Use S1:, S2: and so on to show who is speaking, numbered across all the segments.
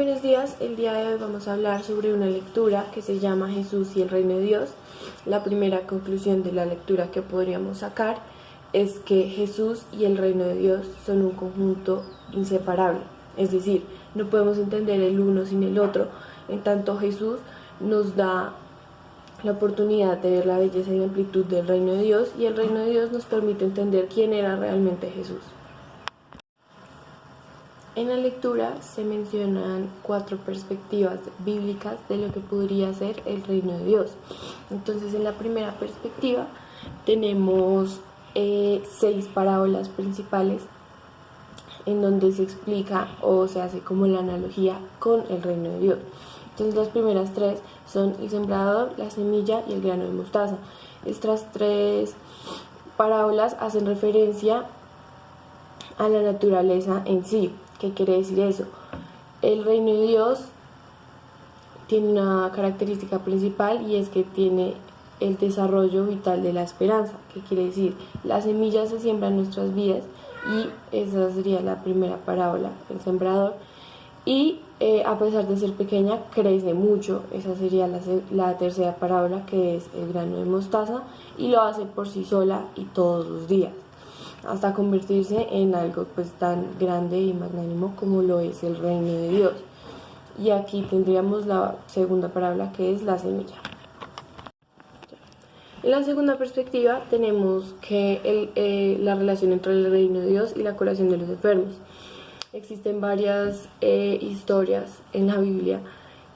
S1: buenos días. El día de hoy vamos a hablar sobre una lectura que se llama Jesús y el Reino de Dios. La primera conclusión de la lectura que podríamos sacar es que Jesús y el Reino de Dios son un conjunto inseparable. Es decir, no podemos entender el uno sin el otro. En tanto, Jesús nos da la oportunidad de ver la belleza y amplitud del Reino de Dios, y el Reino de Dios nos permite entender quién era realmente Jesús. En la lectura se mencionan 4 perspectivas bíblicas de lo que podría ser el Reino de Dios. Entonces, en la primera perspectiva tenemos 6 parábolas principales en donde se explica o se hace como la analogía con el Reino de Dios. Entonces, las primeras 3 son el sembrador, la semilla y el grano de mostaza. Estas 3 parábolas hacen referencia a la naturaleza en sí. ¿Qué quiere decir eso? El Reino de Dios tiene una característica principal, y es que tiene el desarrollo vital de la esperanza. ¿Qué quiere decir? Las semillas se siembran en nuestras vidas, y esa sería la primera parábola, el sembrador. Y a pesar de ser pequeña, crece mucho. Esa sería la tercera parábola, que es el grano de mostaza, y lo hace por sí sola y todos los días, hasta convertirse en algo pues tan grande y magnánimo como lo es el Reino de Dios. Y aquí tendríamos la segunda parábola, que es la semilla. En la segunda perspectiva tenemos que la relación entre el Reino de Dios y la curación de los enfermos. Existen varias historias en la Biblia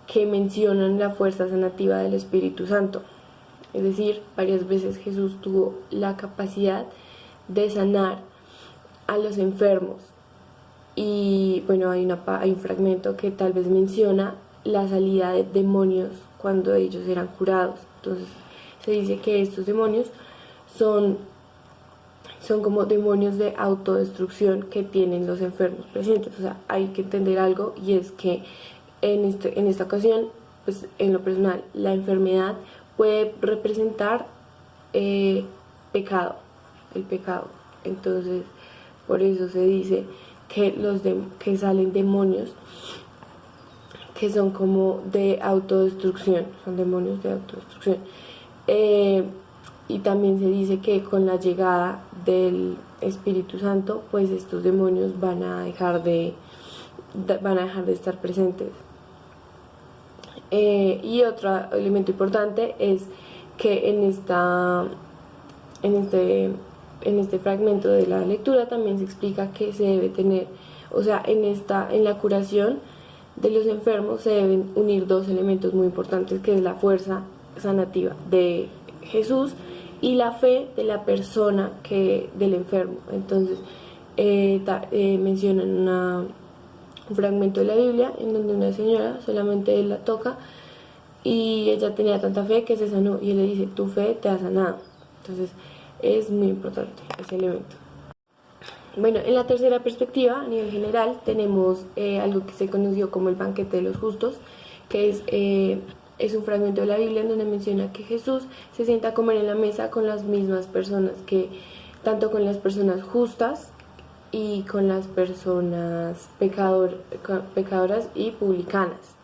S1: que mencionan la fuerza sanativa del Espíritu Santo. Es decir, varias veces Jesús tuvo la capacidad de sanar a los enfermos. Y bueno, hay un fragmento que tal vez menciona la salida de demonios cuando ellos eran curados. Entonces se dice que estos demonios son como demonios de autodestrucción que tienen los enfermos presentes. O sea, hay que entender algo, y es que en esta ocasión, pues en lo personal, la enfermedad puede representar pecado, el pecado. Entonces, por eso se dice que que salen demonios que son como de autodestrucción, son demonios de autodestrucción. Y también se dice que con la llegada del Espíritu Santo, pues estos demonios van a dejar de estar presentes. Y otro elemento importante es que en este fragmento de la lectura también se explica que se debe tener, o sea, en la curación de los enfermos se deben unir 2 elementos muy importantes, que es la fuerza sanativa de Jesús y la fe de la persona del enfermo. Entonces mencionan un fragmento de la Biblia en donde una señora solamente él la toca y ella tenía tanta fe que se sanó, y él le dice: tu fe te ha sanado. Entonces es muy importante ese elemento. Bueno, en la tercera perspectiva, a nivel general, tenemos algo que se conoció como el banquete de los justos, que es un fragmento de la Biblia en donde menciona que Jesús se sienta a comer en la mesa con las mismas personas, tanto con las personas justas y con las personas pecadoras y publicanas.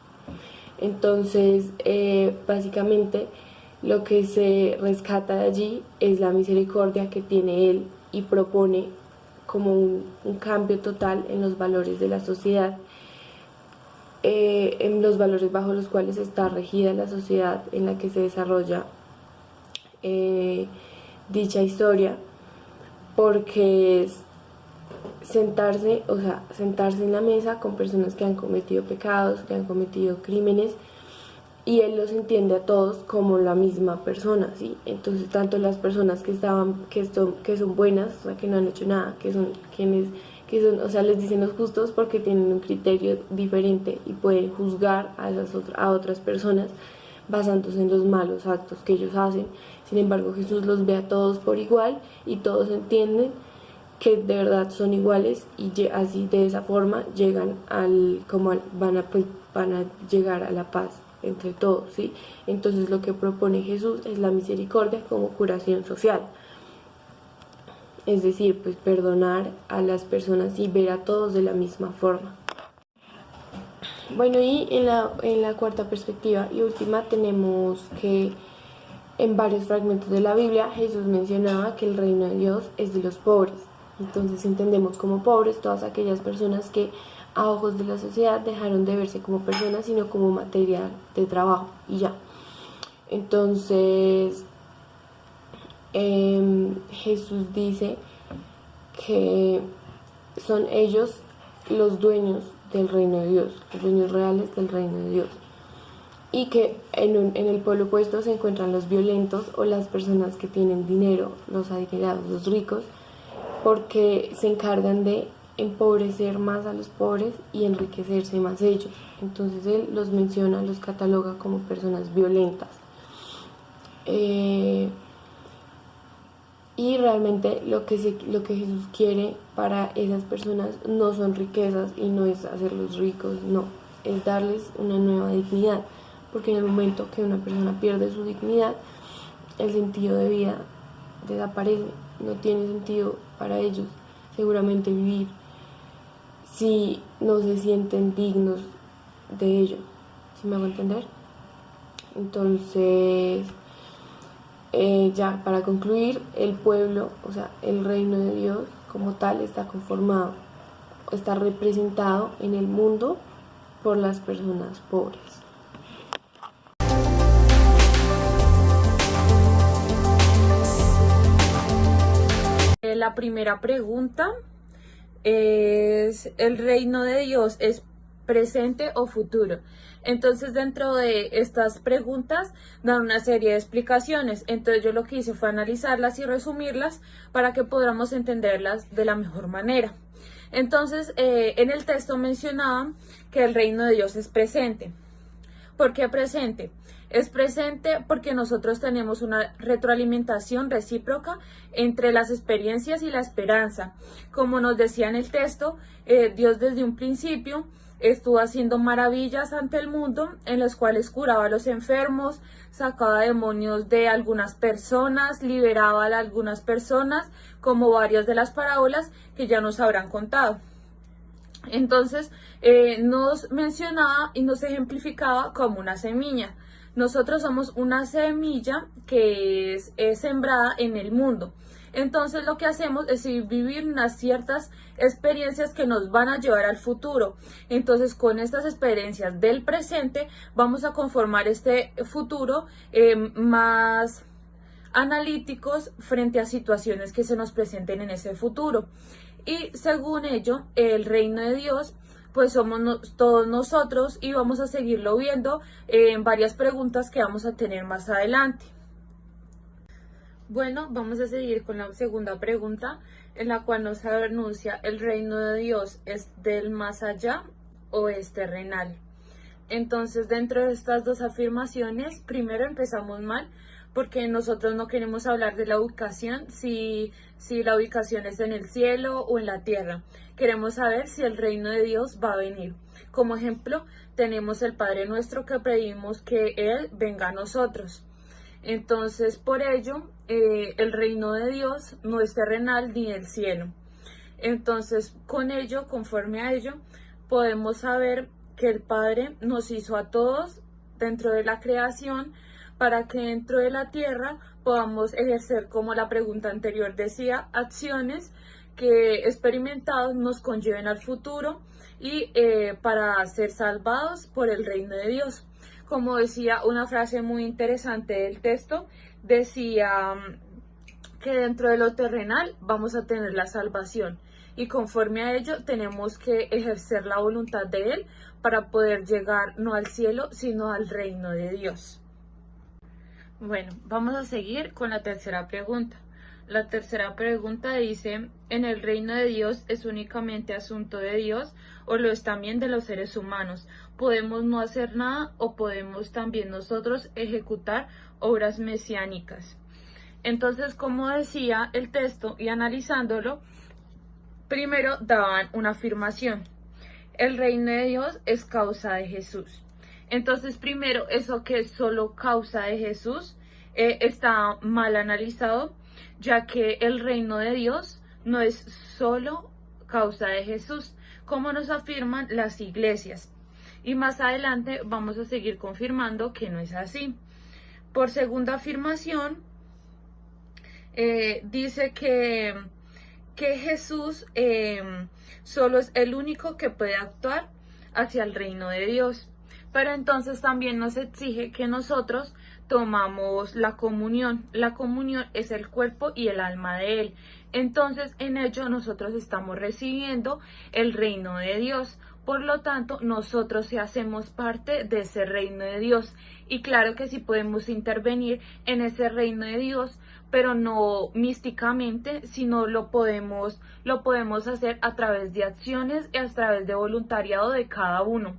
S1: Entonces, básicamente, lo que se rescata de allí es la misericordia que tiene Él, y propone como un cambio total en los valores de la sociedad, en los valores bajo los cuales está regida la sociedad en la que se desarrolla dicha historia, porque es sentarse en la mesa con personas que han cometido pecados, que han cometido crímenes, y él los entiende a todos como la misma persona, ¿sí? Entonces, tanto las personas que son buenas, o sea, que no han hecho nada, o sea, les dicen los justos porque tienen un criterio diferente y pueden juzgar a otras personas basándose en los malos actos que ellos hacen. Sin embargo, Jesús los ve a todos por igual, y todos entienden que de verdad son iguales, y así, de esa forma, van a llegar a la paz entre todos, ¿sí? Entonces, lo que propone Jesús es la misericordia como curación social. Es decir, pues perdonar a las personas y ver a todos de la misma forma. Bueno, y en la cuarta perspectiva y última tenemos que en varios fragmentos de la Biblia Jesús mencionaba que el reino de Dios es de los pobres. Entonces entendemos como pobres todas aquellas personas que a ojos de la sociedad dejaron de verse como personas, sino como material de trabajo y ya. Entonces Jesús dice que son ellos los dueños del reino de Dios, los dueños reales del reino de Dios. Y que en el polo opuesto se encuentran los violentos o las personas que tienen dinero, los adinerados, los ricos, porque se encargan de empobrecer más a los pobres y enriquecerse más ellos. Entonces él los menciona, los cataloga como personas violentas. Y realmente lo que Jesús quiere para esas personas no son riquezas y no es hacerlos ricos, no, es darles una nueva dignidad, porque en el momento que una persona pierde su dignidad, el sentido de vida desaparece, no tiene sentido para ellos seguramente vivir si no se sienten dignos de ello, ¿sí me hago entender? Entonces, ya para concluir, el pueblo, o sea, el reino de Dios como tal está conformado, está representado en el mundo por las personas pobres.
S2: La primera pregunta es: ¿el reino de Dios es presente o futuro? Entonces, dentro de estas preguntas dan una serie de explicaciones. Entonces yo lo que hice fue analizarlas y resumirlas para que podamos entenderlas de la mejor manera. Entonces, en el texto mencionaban que el reino de Dios es presente. ¿Por qué presente? Es presente porque nosotros tenemos una retroalimentación recíproca entre las experiencias y la esperanza. Como nos decía en el texto, Dios desde un principio estuvo haciendo maravillas ante el mundo, en las cuales curaba a los enfermos, sacaba demonios de algunas personas, liberaba a algunas personas, como varias de las parábolas que ya nos habrán contado. Entonces nos mencionaba y nos ejemplificaba como una semilla. Nosotros somos una semilla que es sembrada en el mundo. Entonces lo que hacemos es vivir unas ciertas experiencias que nos van a llevar al futuro. Entonces con estas experiencias del presente vamos a conformar este futuro más analíticos frente a situaciones que se nos presenten en ese futuro. Y según ello, el reino de Dios pues somos todos nosotros, y vamos a seguirlo viendo en varias preguntas que vamos a tener más adelante. Bueno, vamos a seguir con la segunda pregunta, en la cual nos anuncia: ¿el reino de Dios es del más allá o es terrenal? Entonces, dentro de estas dos afirmaciones, primero empezamos mal, porque nosotros no queremos hablar de la ubicación, si la ubicación es en el cielo o en la tierra. Queremos saber si el reino de Dios va a venir. Como ejemplo, tenemos el Padre Nuestro, que pedimos que Él venga a nosotros. Entonces, por ello, el reino de Dios no es terrenal ni del cielo. Entonces, con ello, conforme a ello, podemos saber que el Padre nos hizo a todos dentro de la creación, para que dentro de la tierra podamos ejercer, como la pregunta anterior decía, acciones que experimentados nos conlleven al futuro y para ser salvados por el reino de Dios. Como decía una frase muy interesante del texto, decía que dentro de lo terrenal vamos a tener la salvación, y conforme a ello tenemos que ejercer la voluntad de Él para poder llegar no al cielo, sino al reino de Dios. Bueno, vamos a seguir con la tercera pregunta. La tercera pregunta dice: ¿en el reino de Dios es únicamente asunto de Dios o lo es también de los seres humanos? ¿Podemos no hacer nada o podemos también nosotros ejecutar obras mesiánicas? Entonces, como decía el texto y analizándolo, primero daban una afirmación: el reino de Dios es causa de Jesús. Entonces, primero, eso que es solo causa de Jesús está mal analizado, ya que el reino de Dios no es solo causa de Jesús, como nos afirman las iglesias. y más adelante vamos a seguir confirmando que no es así. Por segunda afirmación, dice que Jesús solo es el único que puede actuar hacia el reino de Dios. Pero entonces también nos exige que nosotros tomamos la comunión. La comunión es el cuerpo y el alma de Él. Entonces en ello nosotros estamos recibiendo el reino de Dios. Por lo tanto, nosotros sí hacemos parte de ese reino de Dios. Y claro que sí podemos intervenir en ese reino de Dios, pero no místicamente, sino lo podemos hacer a través de acciones y a través de voluntariado de cada uno.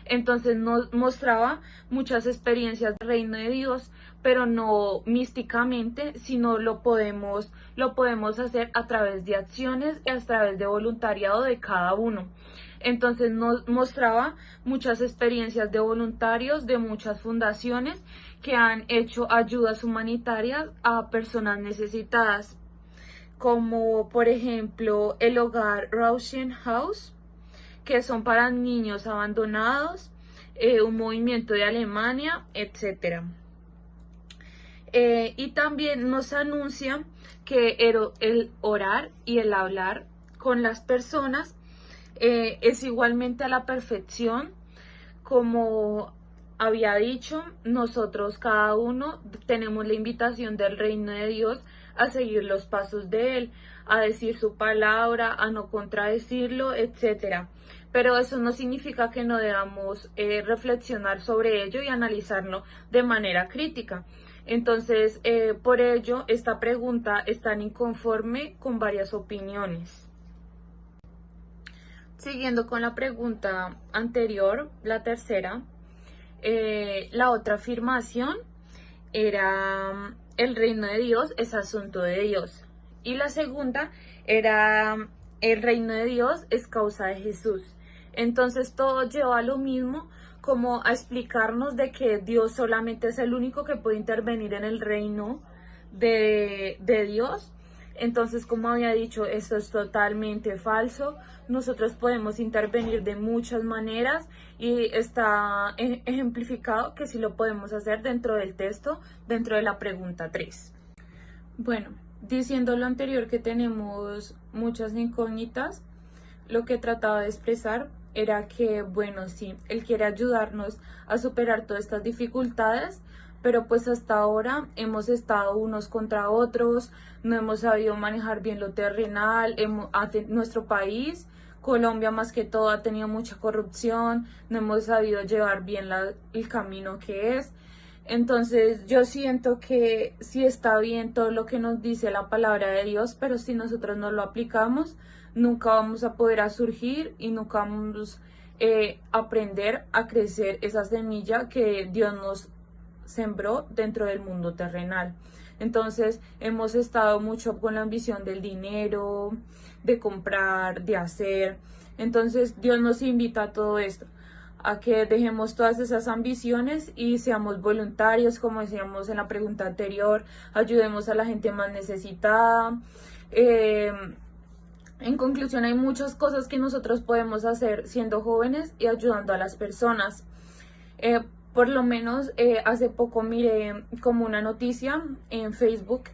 S2: Entonces nos mostraba muchas experiencias del reino de Dios, pero no místicamente, sino lo podemos hacer a través de acciones y a través de voluntariado de cada uno. Entonces nos mostraba muchas experiencias de voluntarios de muchas fundaciones que han hecho ayudas humanitarias a personas necesitadas, como por ejemplo el hogar Rauschen House, que son para niños abandonados, un movimiento de Alemania, etc. Y también nos anuncia que el orar y el hablar con las personas es igualmente a la perfección. Como había dicho, nosotros cada uno tenemos la invitación del reino de Dios a seguir los pasos de Él, a decir su palabra, a no contradecirlo, etc. Pero eso no significa que no debamos reflexionar sobre ello y analizarlo de manera crítica. Entonces, por ello, esta pregunta está inconforme con varias opiniones. Siguiendo con la pregunta anterior, la tercera, la otra afirmación era el reino de Dios es asunto de Dios. Y la segunda era el reino de Dios es causa de Jesús. Entonces todo lleva a lo mismo, como a explicarnos de que Dios solamente es el único que puede intervenir en el reino de Dios. Entonces, como había dicho, esto es totalmente falso. Nosotros podemos intervenir de muchas maneras y está ejemplificado que sí lo podemos hacer dentro del texto, dentro de la pregunta 3. Bueno, diciendo lo anterior que tenemos muchas incógnitas, lo que trataba de expresar era que, bueno, sí, Él quiere ayudarnos a superar todas estas dificultades, pero pues hasta ahora hemos estado unos contra otros, no hemos sabido manejar bien lo terrenal, nuestro país, Colombia más que todo, ha tenido mucha corrupción, no hemos sabido llevar bien el camino que es. Entonces yo siento que sí está bien todo lo que nos dice la palabra de Dios, pero si nosotros no lo aplicamos, nunca vamos a poder surgir y nunca vamos a aprender a crecer esa semilla que Dios nos sembró dentro del mundo terrenal. Entonces hemos estado mucho con la ambición del dinero, de comprar, de hacer. Entonces Dios nos invita a todo esto, a que dejemos todas esas ambiciones y seamos voluntarios, como decíamos en la pregunta anterior, ayudemos a la gente más necesitada. En conclusión, hay muchas cosas que nosotros podemos hacer siendo jóvenes y ayudando a las personas. Por lo menos hace poco miré como una noticia en Facebook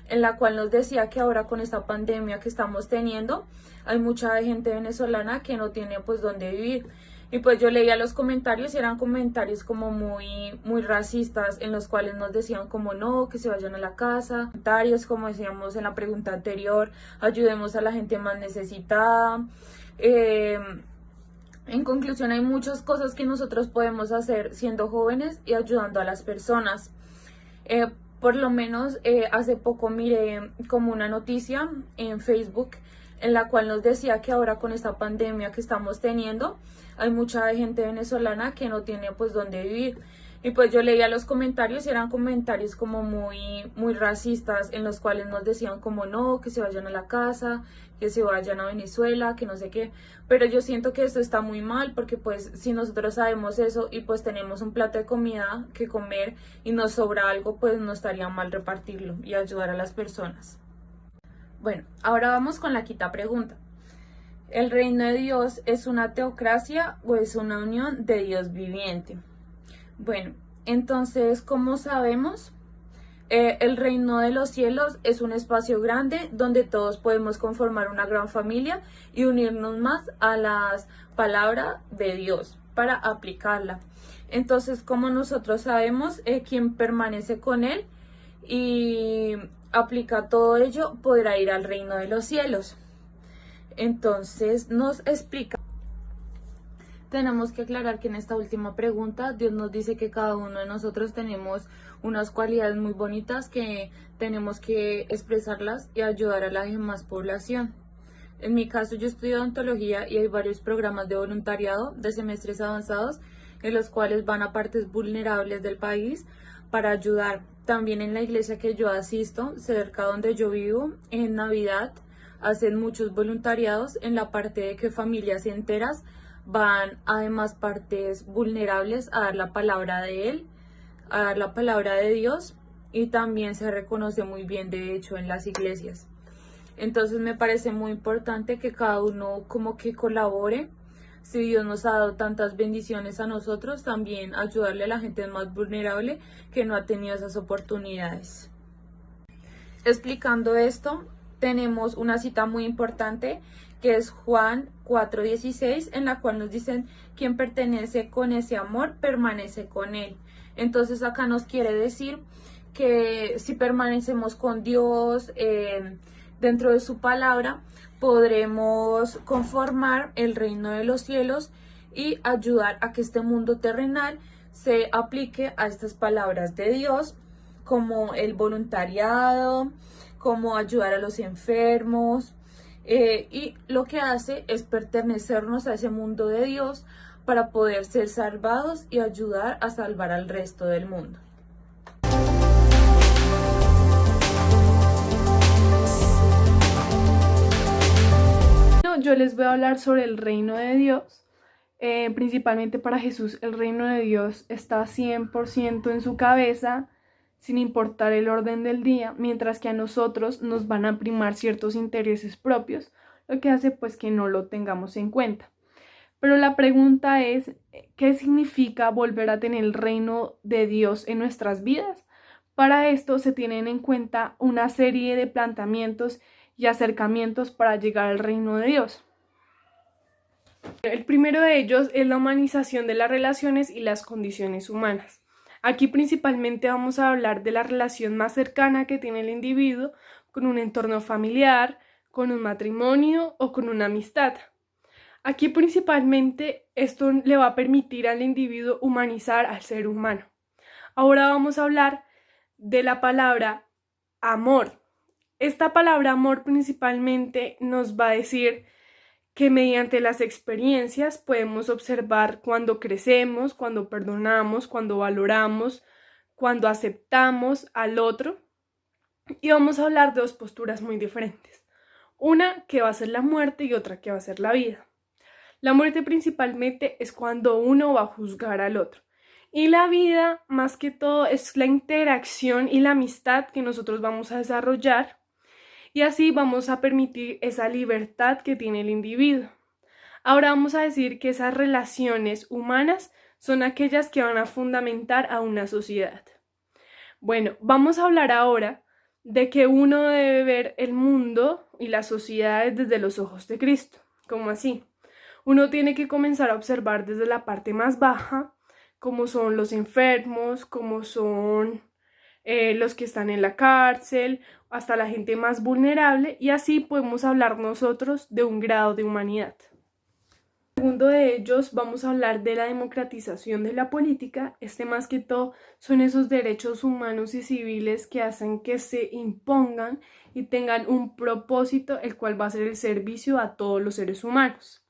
S2: en la cual nos decía que ahora con esta pandemia que estamos teniendo hay mucha gente venezolana que no tiene pues dónde vivir. Y pues yo leía los comentarios y eran comentarios como muy racistas, en los cuales nos decían como no, que se vayan a la casa. Comentarios, como decíamos en la pregunta anterior, ayudemos a la gente más necesitada. En conclusión, hay muchas cosas que nosotros podemos hacer siendo jóvenes y ayudando a las personas. Por lo menos hace poco miré como una noticia en Facebook en la cual nos decía que ahora con esta pandemia que estamos teniendo hay mucha gente venezolana que no tiene pues dónde vivir. Y pues yo leía los comentarios y eran comentarios como muy racistas, en los cuales nos decían como no, que se vayan a la casa, que se vayan a Venezuela, que no sé qué. Pero yo siento que esto está muy mal, porque pues si nosotros sabemos eso y pues tenemos un plato de comida que comer y nos sobra algo, pues no estaría mal repartirlo y ayudar a las personas. Bueno, ahora vamos con la quinta pregunta. ¿El reino de Dios es una teocracia o es una unión de Dios viviente? Bueno, entonces, ¿cómo sabemos? El reino de los cielos es un espacio grande donde todos podemos conformar una gran familia y unirnos más a las palabras de Dios para aplicarla. Entonces, como nosotros sabemos, quien permanece con Él y aplica todo ello podrá ir al reino de los cielos. Entonces, nos explica. Tenemos que aclarar que en esta última pregunta Dios nos dice que cada uno de nosotros tenemos unas cualidades muy bonitas que tenemos que expresarlas y ayudar a la demás población. En mi caso yo estudio odontología y hay varios programas de voluntariado de semestres avanzados en los cuales van a partes vulnerables del país para ayudar. También en la iglesia que yo asisto, cerca donde yo vivo, en Navidad hacen muchos voluntariados en la parte de que familias enteras van además partes vulnerables a dar la palabra de Él, a dar la palabra de Dios, y también se reconoce muy bien de hecho en las iglesias. Entonces me parece muy importante que cada uno como que colabore. Si Dios nos ha dado tantas bendiciones a nosotros, también ayudarle a la gente más vulnerable que no ha tenido esas oportunidades. Explicando esto, tenemos una cita muy importante que es Juan 4:16, en la cual nos dicen: quien pertenece con ese amor permanece con Él. Entonces acá nos quiere decir que si permanecemos con Dios dentro de su palabra, podremos conformar el reino de los cielos y ayudar a que este mundo terrenal se aplique a estas palabras de Dios, como el voluntariado, como ayudar a los enfermos, y lo que hace es pertenecernos a ese mundo de Dios para poder ser salvados y ayudar a salvar al resto del mundo.
S3: Yo les voy a hablar sobre el reino de Dios. Principalmente para Jesús, el reino de Dios está 100% en su cabeza, sin importar el orden del día, mientras que a nosotros nos van a primar ciertos intereses propios, lo que hace pues que no lo tengamos en cuenta. Pero la pregunta es, ¿qué significa volver a tener el reino de Dios en nuestras vidas? Para esto se tienen en cuenta una serie de planteamientos y acercamientos para llegar al reino de Dios. El primero de ellos es la humanización de las relaciones y las condiciones humanas. Aquí principalmente vamos a hablar de la relación más cercana que tiene el individuo con un entorno familiar, con un matrimonio o con una amistad. Aquí principalmente esto le va a permitir al individuo humanizar al ser humano. Ahora vamos a hablar de la palabra amor. Esta palabra amor principalmente nos va a decir que mediante las experiencias podemos observar cuando crecemos, cuando perdonamos, cuando valoramos, cuando aceptamos al otro. Y vamos a hablar de dos posturas muy diferentes. Una que va a ser la muerte y otra que va a ser la vida. La muerte principalmente es cuando uno va a juzgar al otro. Y la vida, más que todo, es la interacción y la amistad que nosotros vamos a desarrollar. Y así vamos a permitir esa libertad que tiene el individuo. Ahora vamos a decir que esas relaciones humanas son aquellas que van a fundamentar a una sociedad. Bueno, vamos a hablar ahora de que uno debe ver el mundo y las sociedades desde los ojos de Cristo. ¿Cómo así? Uno tiene que comenzar a observar desde la parte más baja, como son los enfermos, como son los que están en la cárcel, hasta la gente más vulnerable, y así podemos hablar nosotros de un grado de humanidad. Segundo de ellos, vamos a hablar de la democratización de la política. Más que todo son esos derechos humanos y civiles que hacen que se impongan y tengan un propósito, el cual va a ser el servicio a todos los seres humanos.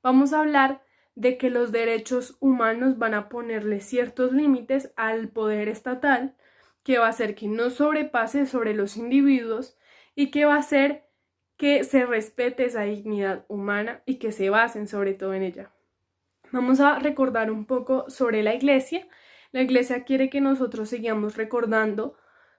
S3: Vamos a hablar de que los derechos humanos van a ponerle ciertos límites al poder estatal, que va a hacer que no sobrepase sobre los individuos y que va a hacer que se respete esa dignidad humana y que se basen sobre todo en ella. Vamos a recordar un poco sobre la iglesia. La iglesia quiere que nosotros sigamos recordando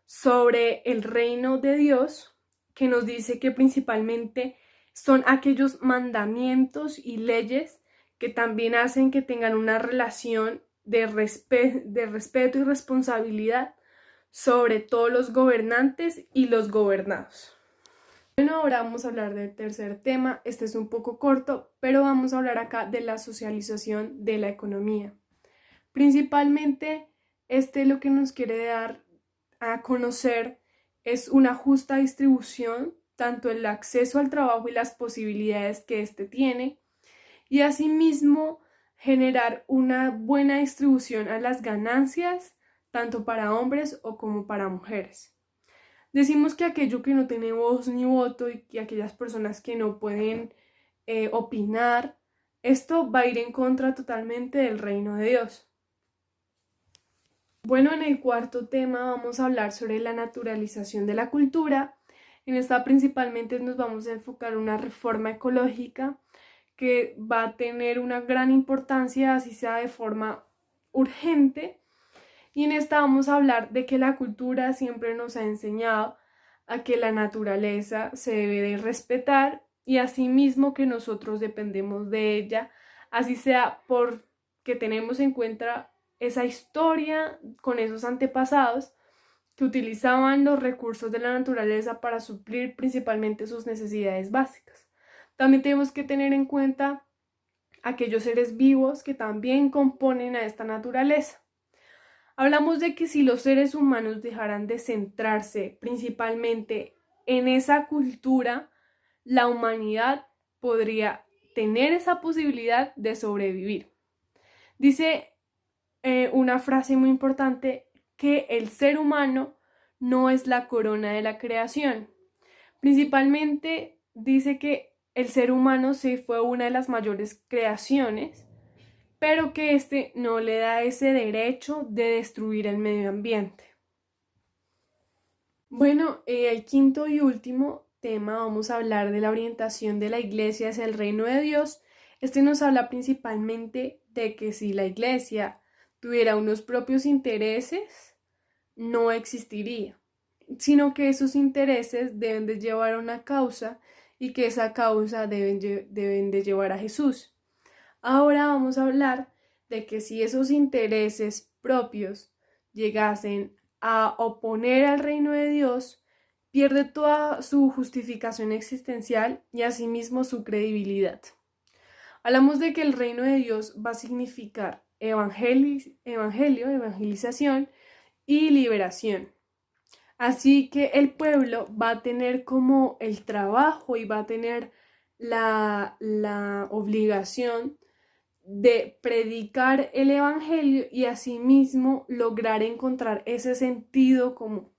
S3: sobre el reino de Dios, que nos dice que principalmente son aquellos mandamientos y leyes que también hacen que tengan una relación de respeto y responsabilidad sobre todos los gobernantes y los gobernados. Bueno, ahora vamos a hablar del tercer tema. Este es un poco corto, pero vamos a hablar acá de la socialización de la economía. Principalmente, lo que nos quiere dar a conocer es una justa distribución, tanto el acceso al trabajo y las posibilidades que éste tiene, y asimismo generar una buena distribución a las ganancias, tanto para hombres o como para mujeres. Decimos que aquello que no tiene voz ni voto y que aquellas personas que no pueden opinar, esto va a ir en contra totalmente del reino de Dios. Bueno, en el cuarto tema vamos a hablar sobre la naturalización de la cultura. En esta principalmente nos vamos a enfocar en una reforma ecológica que va a tener una gran importancia, así sea de forma urgente. Y en esta vamos a hablar de que la cultura siempre nos ha enseñado a que la naturaleza se debe de respetar y asimismo que nosotros dependemos de ella, así sea porque tenemos en cuenta esa historia con esos antepasados que utilizaban los recursos de la naturaleza para suplir principalmente sus necesidades básicas. También tenemos que tener en cuenta aquellos seres vivos que también componen a esta naturaleza. Hablamos de que si los seres humanos dejaran de centrarse principalmente en esa cultura, la humanidad podría tener esa posibilidad de sobrevivir. Dice una frase muy importante que el ser humano no es la corona de la creación. Principalmente dice que el ser humano sí fue una de las mayores creaciones, pero que no le da ese derecho de destruir el medio ambiente. Bueno, el quinto y último tema vamos a hablar de la orientación de la iglesia hacia el reino de Dios. Nos habla principalmente de que si la iglesia tuviera unos propios intereses, no existiría, sino que esos intereses deben de llevar a una causa y que esa causa deben de llevar a Jesús. Ahora vamos a hablar de que si esos intereses propios llegasen a oponer al reino de Dios, pierde toda su justificación existencial y asimismo su credibilidad. Hablamos de que el reino de Dios va a significar evangelización y liberación. Así que el pueblo va a tener como el trabajo y va a tener la obligación de predicar el evangelio y asimismo lograr encontrar ese sentido común.